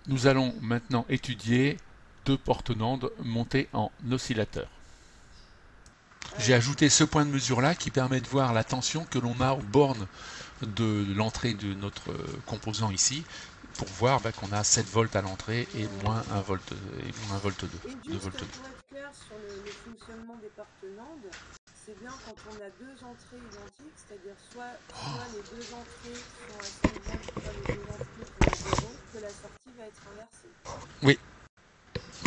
Nous allons maintenant étudier deux portes Nandes montées en oscillateur. J'ai ajouté ce point de mesure-là qui permet de voir la tension que l'on a aux bornes de l'entrée de notre composant ici, pour voir qu'on a 7 volts à l'entrée et moins 1 volt et moins 1 volt 2, Et 2 volts juste 2. pour être clair sur le fonctionnement des portes Nandes, c'est bien quand on a deux entrées identiques, c'est-à-dire soit les deux entrées sont à 5 volts, soit les deux entrées sont à 0, que la sortie va être inversée. Oui,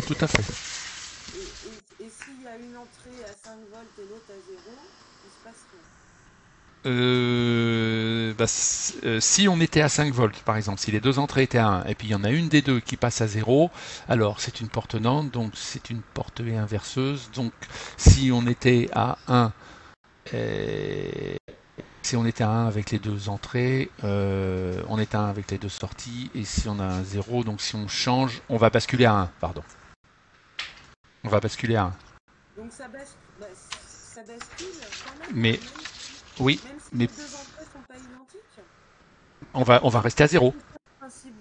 tout à fait. Et s'il y a une entrée à 5 volts et l'autre à 0, il se passe rien. Si on était à 5 volts, par exemple, si les deux entrées étaient à 1, et puis il y en a une des deux qui passe à 0, alors c'est une porte Nantes, donc c'est une porte E inverseuse. Donc si on était à 1, si on était à 1 avec les deux entrées, on est à 1 avec les deux sorties, et si on a un 0, donc si on change, on va basculer à 1, pardon. On va basculer à 1. Donc ça bascule quand même, Mais oui, même si mais les deux entrées ne sont pas identiques. on va rester à 0. C'est ça le principe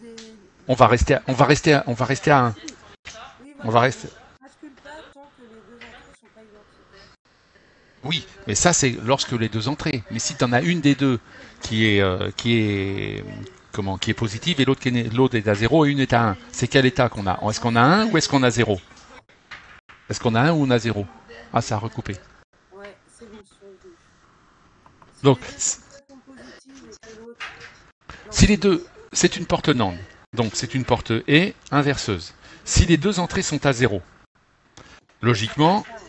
On va rester à 1. Oui, oui, On va voilà, rester. donc ça ne bascule pas tant que les deux entrées ne sont pas identiques. Oui, mais ça c'est lorsque les deux entrées. Mais si tu en as une des deux qui est positive et l'autre est à 0 et une est à 1, c'est quel état qu'on a? Est-ce qu'on a 1 ou est-ce qu'on a 0? Est-ce qu'on a 1 ou on a 0? Ah, ça a recoupé. Ouais, c'est bon, je suis revenu. Si Donc, les deux entrées sont positives et que l'autre... Non, si les si... deux, c'est une porte NAND. Donc, c'est une porte E inverseuse. Si les deux entrées sont à 0, La sortie logiquement, est à 1.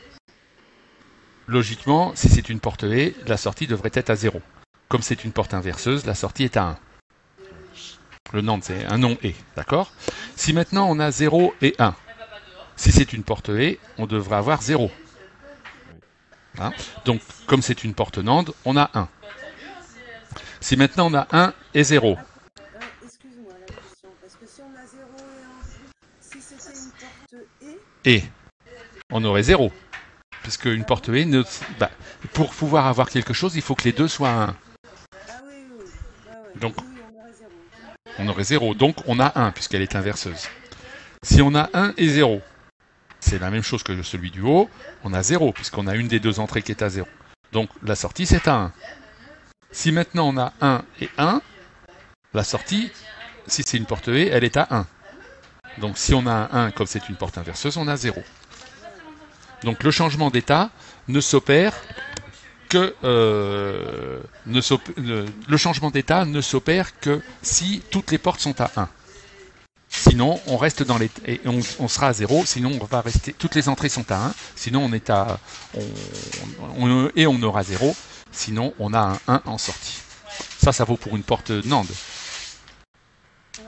logiquement, si c'est une porte E, la sortie devrait être à 0. Comme c'est une porte inverseuse, la sortie est à 1. Le NAND, c'est un non E, d'accord? Si maintenant on a 0 et 1, si c'est une porte E, on devrait avoir 0. Hein, donc, comme c'est une porte NAND, on a 1. Si maintenant on a 1 et 0, Excuse-moi la question, parce que si on a 0 et 1, si c'était une porte et, et on aurait 0. Puisque une ah bon? porte E, bah, pour pouvoir avoir quelque chose, il faut que les deux soient à 1. Ah oui, oui, oui. Ouais, ouais. Donc, Oui, oui, on aurait 0, ok. on aurait 0. Donc, on a 1, puisqu'elle est inverseuse. Si on a 1 et 0, c'est la même chose que celui du haut, on a 0, puisqu'on a une des deux entrées qui est à 0. Donc, la sortie, c'est à 1. Si maintenant on a 1 et 1, la sortie, si c'est une porte E, elle est à 1. Donc si on a un 1, comme c'est une porte inverseuse, on a 0. Ouais, ouais. Donc le changement d'état ne s'opère que le changement d'état ne s'opère que si toutes les portes sont à 1. Sinon, on reste dans les et on sera à 0. Sinon, on va rester. Toutes les entrées sont à 1. Sinon, on est à et on aura 0. Sinon, on a un 1 en sortie. Ça vaut pour une porte NAND. Ouais.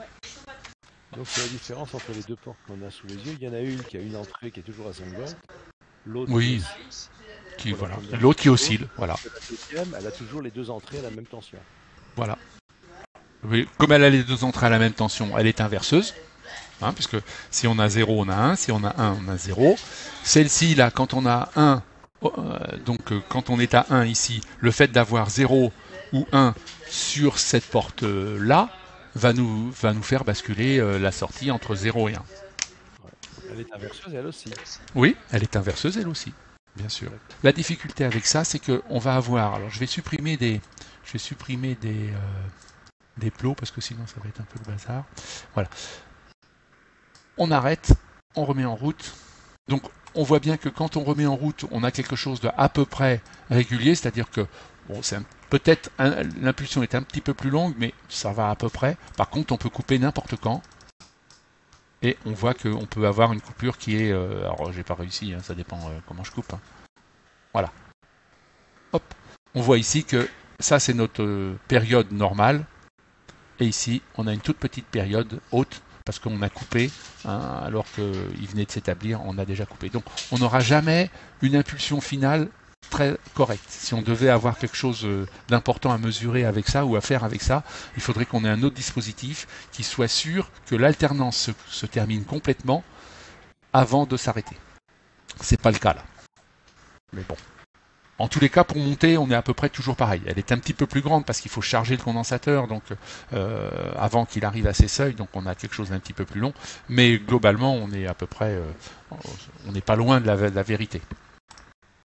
Donc c'est la différence entre les deux portes qu'on a sous les yeux. Il y en a une qui a une entrée qui est toujours à 5 volts, l'autre qui Oui, oscille qui pour la voilà. première L'autre qui et l'autre, oscille, voilà, la deuxième, elle a toujours les deux entrées à la même tension. voilà. Oui, comme elle a les deux entrées à la même tension, elle est inverseuse. Hein, puisque si on a 0, on a 1, si on a 1, on a 0. Celle-ci, là, quand on a 1, quand on est à 1 ici, le fait d'avoir 0 ou 1 sur cette porte-là va nous faire basculer la sortie entre 0 et 1. Ouais. Elle est inverseuse, elle aussi. Oui, elle est inverseuse elle aussi, bien sûr. D'accord. La difficulté avec ça, c'est qu'on va avoir, alors je vais supprimer des plots parce que sinon ça va être un peu le bazar. Voilà. On arrête, on remet en route. Donc on voit bien que quand on remet en route, on a quelque chose de à peu près régulier, c'est-à-dire que bon, peut-être l'impulsion est un petit peu plus longue, mais ça va à peu près. Par contre, on peut couper n'importe quand. Et on voit qu'on peut avoir une coupure qui est... alors j'ai pas réussi, hein, ça dépend comment je coupe. Hein. Voilà. Hop. On voit ici que ça c'est notre période normale. Et ici, on a une toute petite période haute parce qu'on a coupé, hein, alors qu'il venait de s'établir, on a déjà coupé. Donc on n'aura jamais une impulsion finale très correcte. Si on devait avoir quelque chose d'important à mesurer avec ça ou à faire avec ça, il faudrait qu'on ait un autre dispositif qui soit sûr que l'alternance se termine complètement avant de s'arrêter. C'est pas le cas là. Mais bon. En tous les cas, pour monter, on est à peu près toujours pareil. Elle est un petit peu plus grande parce qu'il faut charger le condensateur donc avant qu'il arrive à ses seuils, donc on a quelque chose d'un petit peu plus long. Mais globalement, on est à peu près, on n'est pas loin de la vérité.